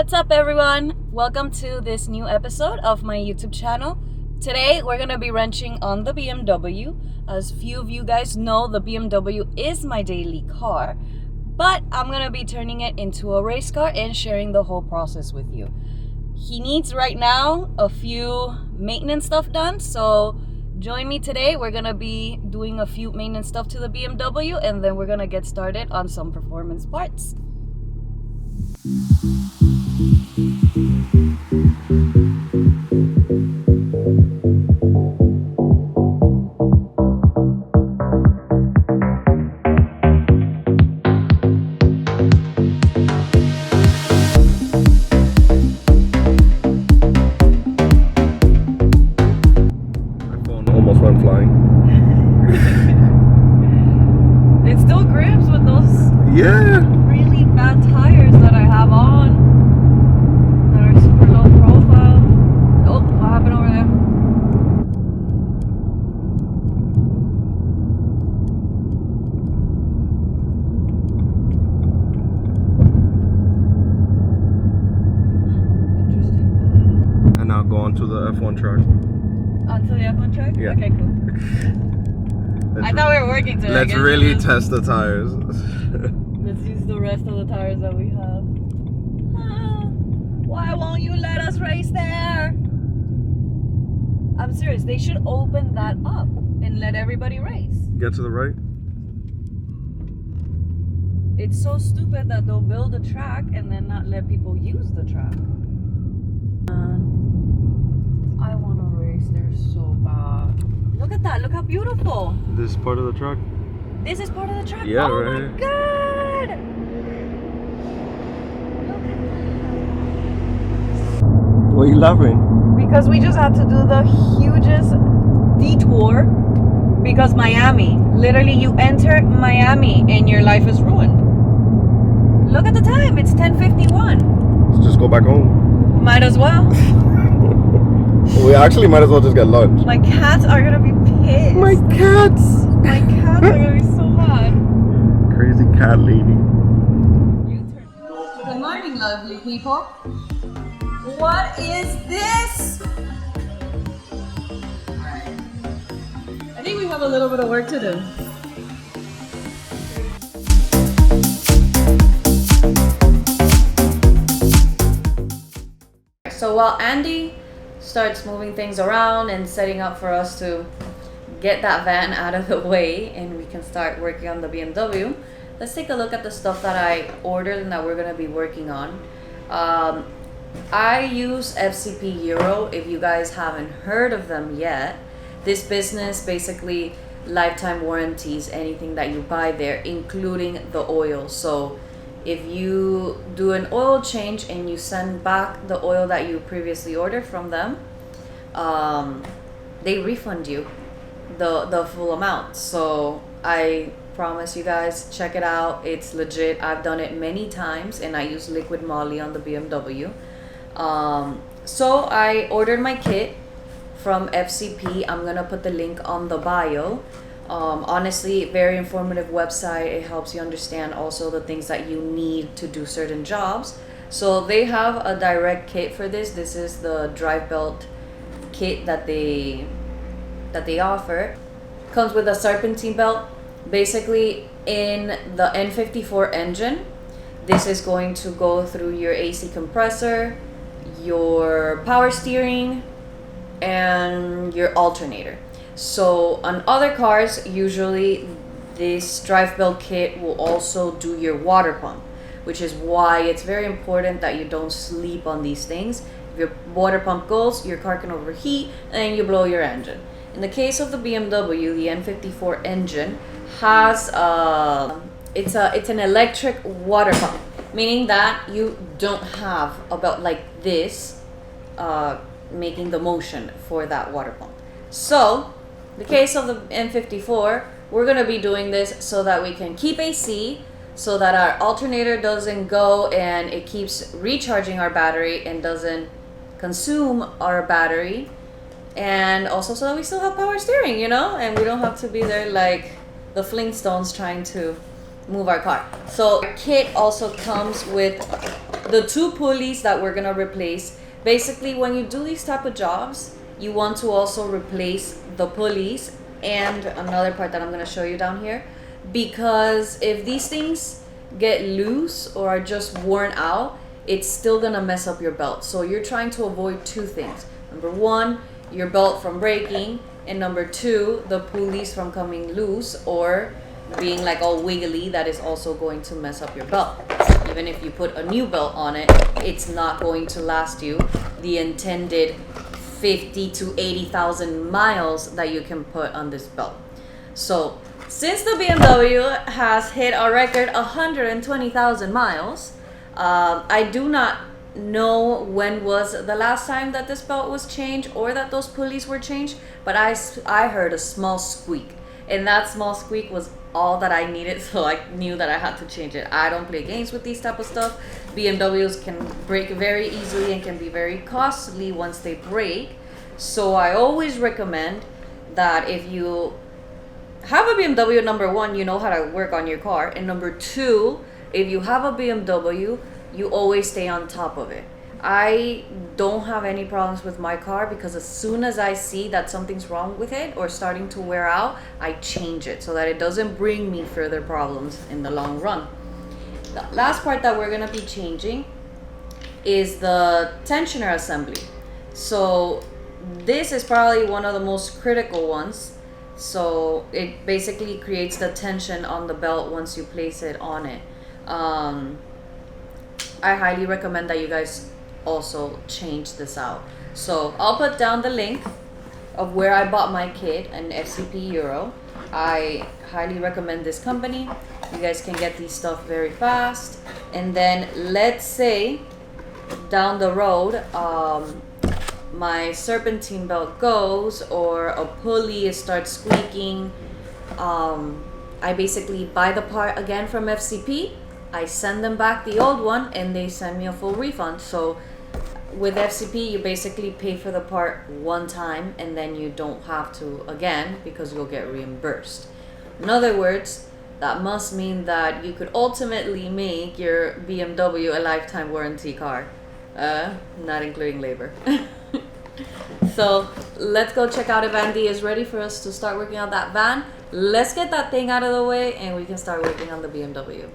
What's up, everyone? Welcome to this new episode of my YouTube channel. Today we're gonna be wrenching on the BMW. As few of you guys know, the BMW is my daily car, but I'm gonna be turning it into a race car and sharing the whole process with you. He needs right now a few maintenance stuff done, so join me today. We're gonna be doing a few maintenance stuff to the BMW, and then we're gonna get started on some performance parts. Almost went flying. It still grips with those really bad tires that I have on that are super low profile. Oh, what happened over there? Interesting. And now go on to the F1 track. Onto the F1 track? Yeah. Okay, cool. I thought we were working today. Let's really test the tires. Let's use the rest of the tires that we have. Why won't you let us race there? I'm serious. They should open that up and let everybody race. Get to the right. It's so stupid that they'll build a track and then not let people use the track. I want to race there so bad. Look at that. Look how beautiful. This is part of the track. This is part of the track? Yeah, oh right. my god! Look at that. What are you laughing? Because we just had to do the hugest detour because Miami. Literally, you enter Miami and your life is ruined. Look at the time. It's 10:51. Let's just go back home. Might as well. We actually might as well just get lunch. My cats are gonna be pissed. My cats! My cats are gonna be so mad. Crazy cat lady. Good morning, lovely people. What is this? I think we have a little bit of work to do. So while Andy starts moving things around and setting up for us to get that van out of the way and we can start working on the BMW, let's take a look at the stuff that I ordered and that we're going to be working on. I use FCP Euro. If you guys haven't heard of them yet, this business basically lifetime warranties anything that you buy there, including the oil. So if you do an oil change and you send back the oil that you previously ordered from them, they refund you the full amount. So I promise you guys, check it out. It's legit. I've done it many times and I use liquid moly on the BMW. So I ordered my kit from FCP. I'm gonna put the link on the bio. Honestly, very informative website. It helps you understand also the things that you need to do certain jobs. So they have a direct kit for this. This is the drive belt kit that they offer. Comes with a serpentine belt. Basically, in the N54 engine, this is going to go through your AC compressor, your power steering, and your alternator. So on other cars, usually this drive belt kit will also do your water pump, which is why it's very important that you don't sleep on these things. If your water pump goes, your car can overheat and you blow your engine. In the case of the BMW, the N54 engine has it's an electric water pump, meaning that you don't have a belt like this making the motion for that water pump. So the case of the N54, we're going to be doing this so that we can keep AC, so that our alternator doesn't go and it keeps recharging our battery and doesn't consume our battery, and also so that we still have power steering, you know, and we don't have to be there like the Flintstones trying to move our car. So our kit also comes with the two pulleys that we're gonna replace, basically when you do these type of jobs, you want to also replace the pulleys and another part that I'm gonna show you down here, because if these things get loose or are just worn out, it's still gonna mess up your belt. So you're trying to avoid two things. Number one, your belt from breaking, and number two, the pulleys from coming loose or being like all wiggly. That is also going to mess up your belt. Even if you put a new belt on it, it's not going to last you the intended 50 to 80,000 miles that you can put on this belt. So since the BMW has hit a record 120,000 miles, I do not know when was the last time that this belt was changed or that those pulleys were changed, but I heard a small squeak, and that small squeak was all that I needed, so I knew that I had to change it. I don't play games with these type of stuff. BMWs can break very easily and can be very costly once they break, so I always recommend that if you have a BMW, number one, you know how to work on your car, and number two, if you have a BMW, you always stay on top of it. I don't have any problems with my car because as soon as I see that something's wrong with it or starting to wear out, I change it so that it doesn't bring me further problems in the long run. The last part that we're gonna be changing is the tensioner assembly. So this is probably one of the most critical ones. So it basically creates the tension on the belt once you place it on it. I highly recommend that you guys also change this out. So I'll put down the link of where I bought my kit, an FCP Euro. I highly recommend this company. You guys can get these stuff very fast. And then let's say down the road, my serpentine belt goes or a pulley starts squeaking, I basically buy the part again from FCP. I send them back the old one and they send me a full refund. So with FCP, you basically pay for the part one time and then you don't have to again because you'll get reimbursed. In other words, that must mean that you could ultimately make your BMW a lifetime warranty car, not including labor. So let's go check out if Andy is ready for us to start working on that van. Let's get that thing out of the way and we can start working on the BMW.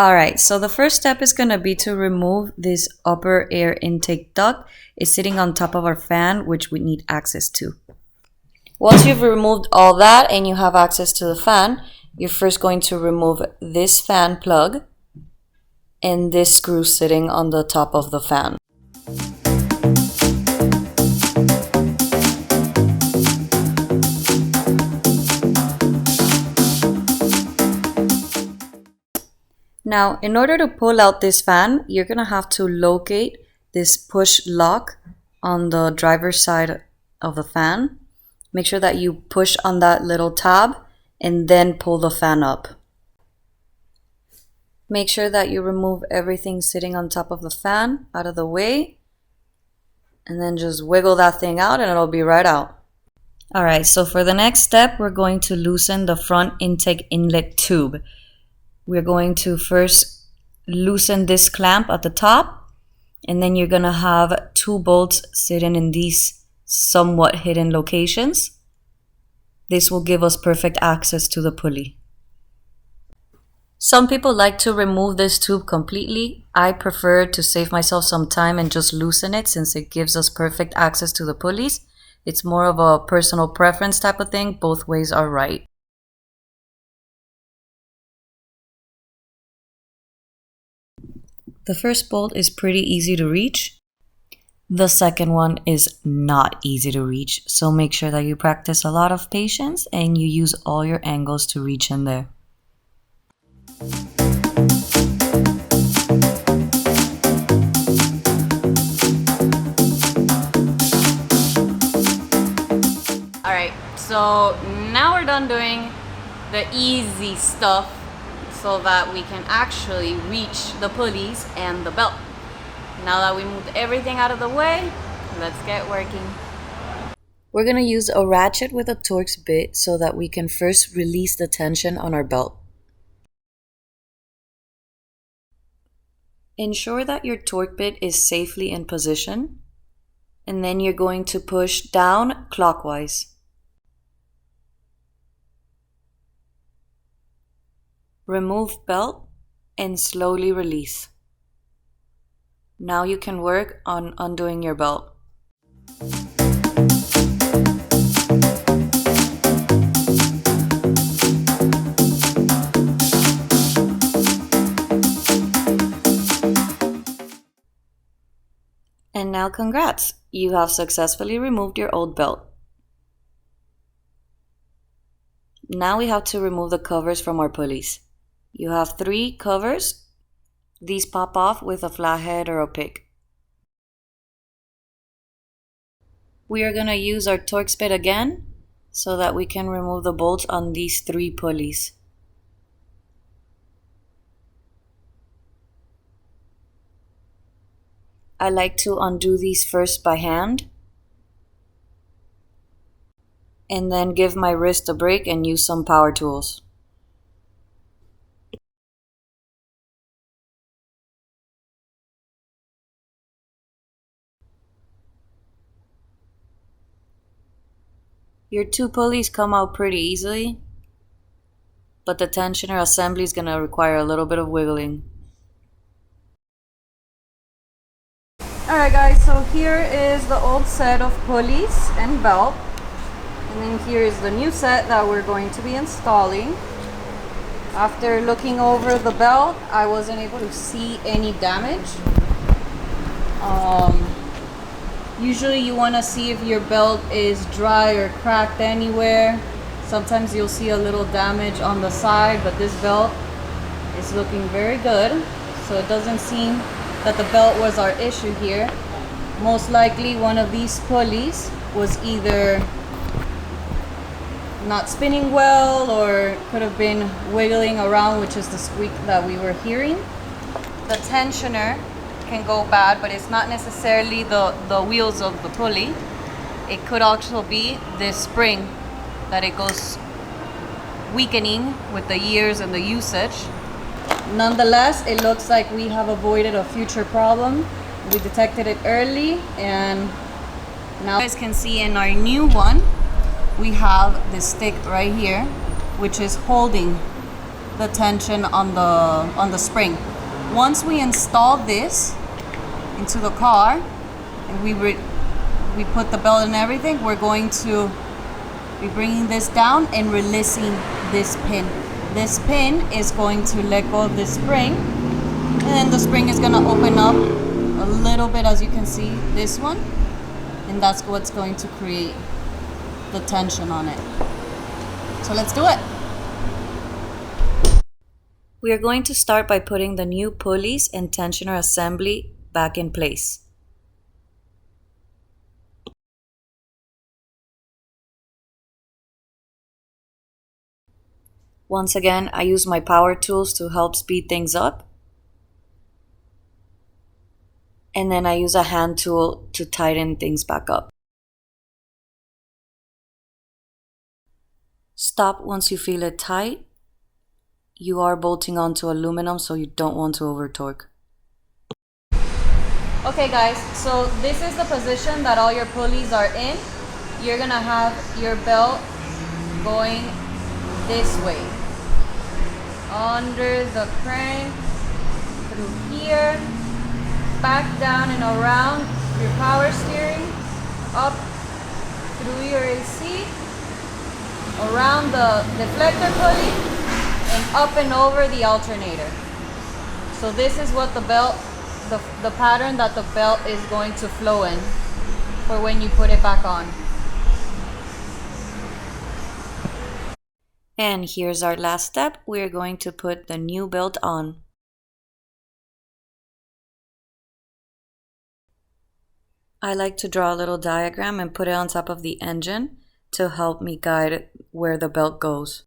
Alright, so the first step is going to be to remove this upper air intake duct. It's sitting on top of our fan, which we need access to. Once you've removed all that and you have access to the fan, you're first going to remove this fan plug and this screw sitting on the top of the fan. Now, in order to pull out this fan, you're going to have to locate this push lock on the driver's side of the fan. Make sure that you push on that little tab and then pull the fan up. Make sure that you remove everything sitting on top of the fan out of the way. And then just wiggle that thing out and it'll be right out. Alright, so for the next step, we're going to loosen the front intake inlet tube. We're going to first loosen this clamp at the top, and then you're going to have 2 bolts sitting in these somewhat hidden locations. This will give us perfect access to the pulley. Some people like to remove this tube completely. I prefer to save myself some time and just loosen it since it gives us perfect access to the pulleys. It's more of a personal preference type of thing. Both ways are right. The first bolt is pretty easy to reach. The second one is not easy to reach, so make sure that you practice a lot of patience and you use all your angles to reach in there. Alright, so now we're done doing the easy stuff so that we can actually reach the pulleys and the belt. Now that we moved everything out of the way, let's get working. We're going to use a ratchet with a Torx bit so that we can first release the tension on our belt. Ensure that your torque bit is safely in position, and then you're going to push down clockwise. Remove belt and slowly release. Now you can work on undoing your belt. And now congrats! You have successfully removed your old belt. Now we have to remove the covers from our pulleys. You have 3 covers. These pop off with a flathead or a pick. We are going to use our Torx bit again so that we can remove the bolts on these 3 pulleys. I like to undo these first by hand and then give my wrist a break and use some power tools. Your 2 pulleys come out pretty easily, but the tensioner assembly is going to require a little bit of wiggling. Alright guys, so here is the old set of pulleys and belt, and then here is the new set that we're going to be installing. After looking over the belt, I wasn't able to see any damage. Usually you want to see if your belt is dry or cracked anywhere. Sometimes you'll see a little damage on the side, but this belt is looking very good. So it doesn't seem that the belt was our issue here. Most likely one of these pulleys was either not spinning well or could have been wiggling around, which is the squeak that we were hearing. The tensioner can go bad, but it's not necessarily the wheels of the pulley. It could also be this spring that it goes weakening with the years and the usage. Nonetheless, it looks like we have avoided a future problem. We detected it early, and now you guys can see in our new one we have this stick right here which is holding the tension on the spring. Once we install this into the car and we put the belt and everything, we're going to be bringing this down and releasing this pin. This pin is going to let go of this spring, and then the spring is going to open up a little bit, as you can see, this one, and that's what's going to create the tension on it. So let's do it. We are going to start by putting the new pulleys and tensioner assembly back in place. Once again, I use my power tools to help speed things up. And then I use a hand tool to tighten things back up. Stop once you feel it tight. You are bolting onto aluminum, so you don't want to over torque. Okay guys, so this is the position that all your pulleys are in. You're gonna have your belt going this way. Under the crank, through here, back down and around your power steering, up through your AC, around the deflector pulley, and up and over the alternator. So this is what the belt, the pattern that the belt is going to flow in for when you put it back on. And here's our last step. We're going to put the new belt on. I like to draw a little diagram and put it on top of the engine to help me guide where the belt goes.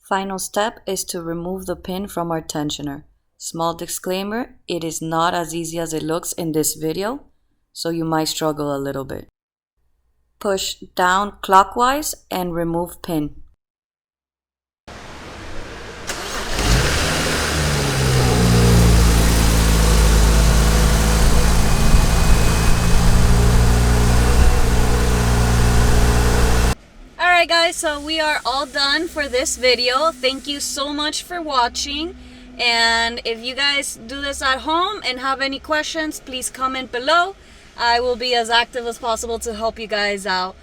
Final step is to remove the pin from our tensioner. Small disclaimer, it is not as easy as it looks in this video, so you might struggle a little bit. Push down clockwise and remove pin. Alright guys, so we are all done for this video. Thank you so much for watching. And if you guys do this at home and have any questions, please comment below. I will be as active as possible to help you guys out.